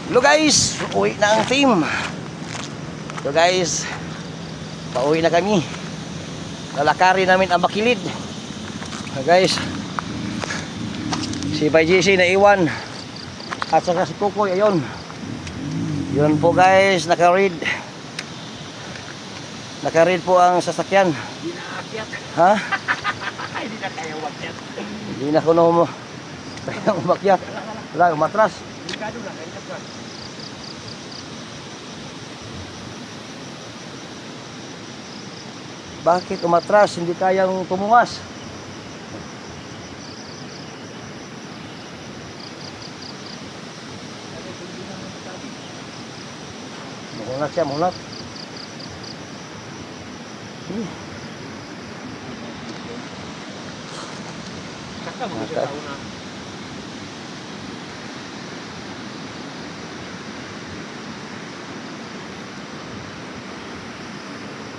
Hello guys, uwi na ang team. So guys, pauwi na kami. Lalakarin namin ang Bakilid. So guys, si JC na iwan. At saka si Kukoy, ayun. Yun po guys, naka-read. Naka-read po ang sasakyan. Hindi na aakyat. Ha? Hindi na kaya umakyat. Hindi na ko na kaya umakyat. Wala, umatras. Delikado na, kaya na. Bakit umatras? Hindi kayang tumungas. Mulat siya, mulat. Kaka mo siya tao na.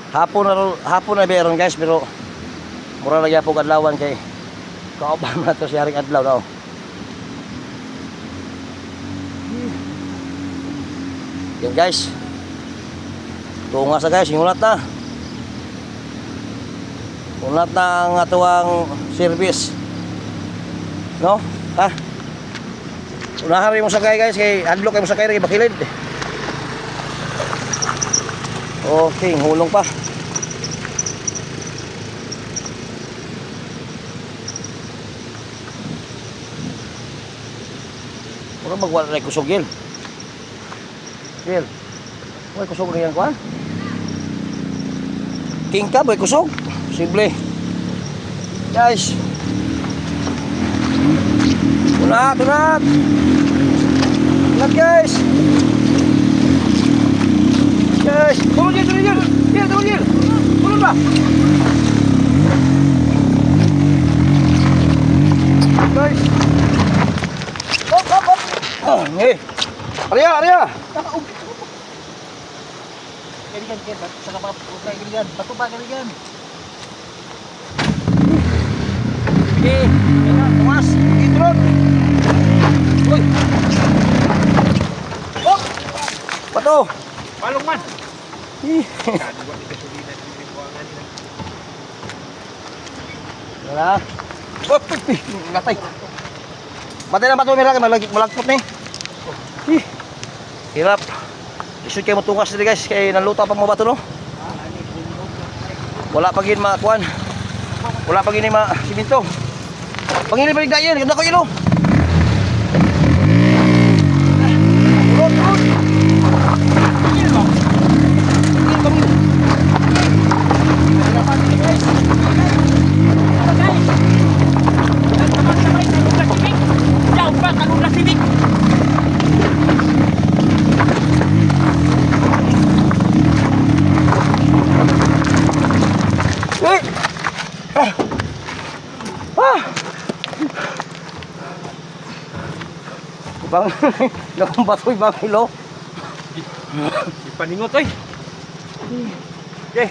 Hapon na meron guys, pero mura lagi po kadlawan kay kauban na to si haring adlaw daw. Yan guys. Tungas na guys, ulat na. Ulat na ang atuang service. No? Ha? Unahan rin mo sakay guys, kay adlok kayo mo sakay rin kay Bakilid. Okay, hulong pa. Mura magwala na kusog yun. Gil, may kusog na yan kuhan? King ka, may kusog? Simple. Guys. Tunat, tunat. Tunat guys. Guys, turun Jil, turun Jil. Jil, turun Jil. Turun ba? Guys. Hop, hop, hop. Eh. Arya, Arya. Kaibigan, sa kapag kaibigan, bato ba kaibigan? Okay, tumas. Iturun. Uy. Hop. Bato. Palong man. Wala. Hop, gatay. Matay na bato nila, malagpot ni. Hirap. Isod kayo matungas nila guys, kaya naluta pa mga bato no. Wala pa gin makuan. Wala pa gin siminto. Pangili balik dayon, ganda ko yun. Turun, turun. Pangili mo. Pangili. Bang, nakong batoy bang hilo? Ipaningot oy. Okay.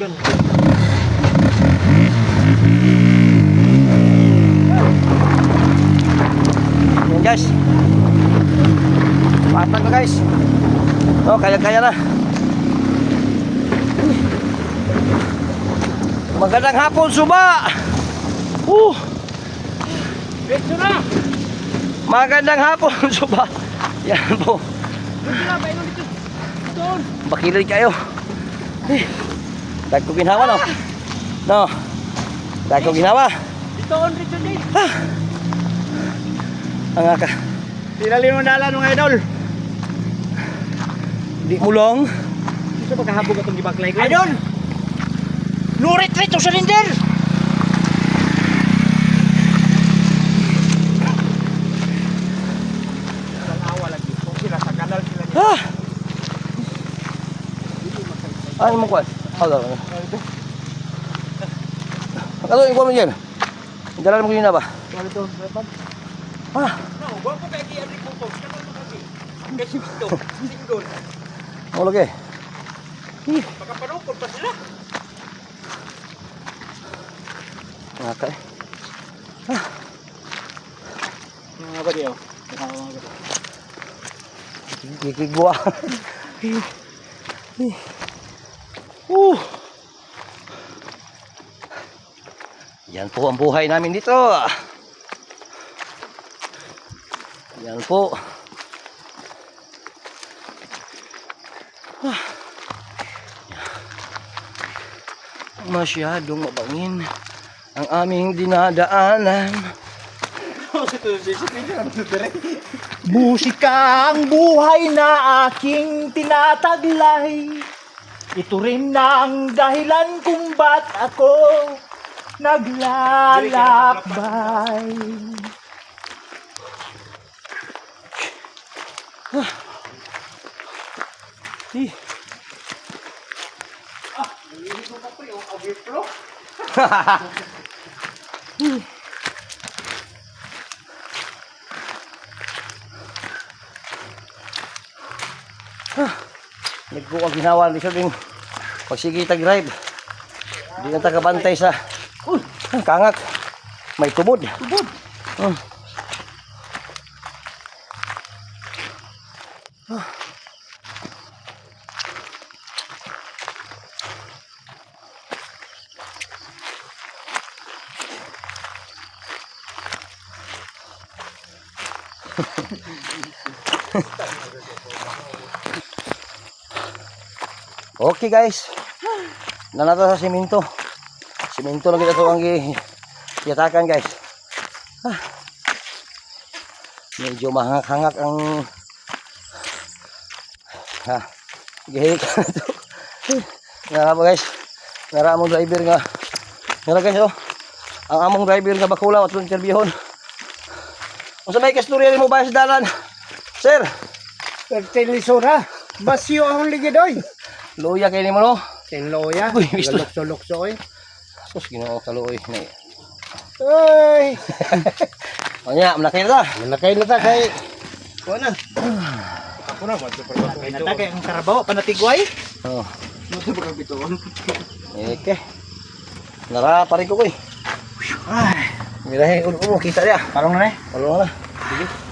Yan. Yan guys. Patag na guys. Oh, kaya-kaya na. Magandang hapon, Suba. Betso na. Magandang hapon, Suba. Yan po. Betso na, bayo dito. Doon. Bakilid kayo. Dahil ko ginawa, no? No. Dahil ko ginawa. Dito on dito din. Ang aka. Tinalin mo dala nung idol. Di mulong. Gusto pagkahabog atong gibaklay ko. Idol. Lurit-rit ang silinder. Ano mo kuwan? Hala. Ano yung kuwan mo dyan? Dalan mo ko yun na ba? Ito, dapat. Ah. No, gwapo kay Henry Puto. Sino mo kasi? Kasi ito, single. Mau lagi. Pagkapanukod pa sila. Ngakak. Apa dia? Gigigwa. Yan po ang buhay namin dito. Yan po. Masyadong mabangin ang aming dinadaanan. Musika ang buhay na aking tinataglay. Ito rin na ang dahilan kung ba't ako naglalakbay. Nagbuo ang ginawa ni Sir pagsigita drive. Hindi na tagabantay sa kangak. May tubod. Okay guys, nanata sa simento. Simento lagi ito ang giyatakan guys. Medyo mahangak-hangak ang gihik na ito. Nara po guys, nara among driver nga. Nara guys oh, ang among driver nga bakula at interbyuhon. Kung sa may kasturya rin mo ba sa dalan? Sir! Pertelisora, basyo ang ligidoy. Luya kayo ni mo no? Loya, Uy, gusto. lukso-lukso eh. Sus, ginoo kaluoy. Uy! O niya, manakay na ta. Nakay na ta kay... Kuha na. Ako na, nakay na ta kay ang karabaw, panatigway. Oo. Okay. Nara, pare ko koy. Ay, Mirahin, kita dia. parang na eh. Palong na. Sige.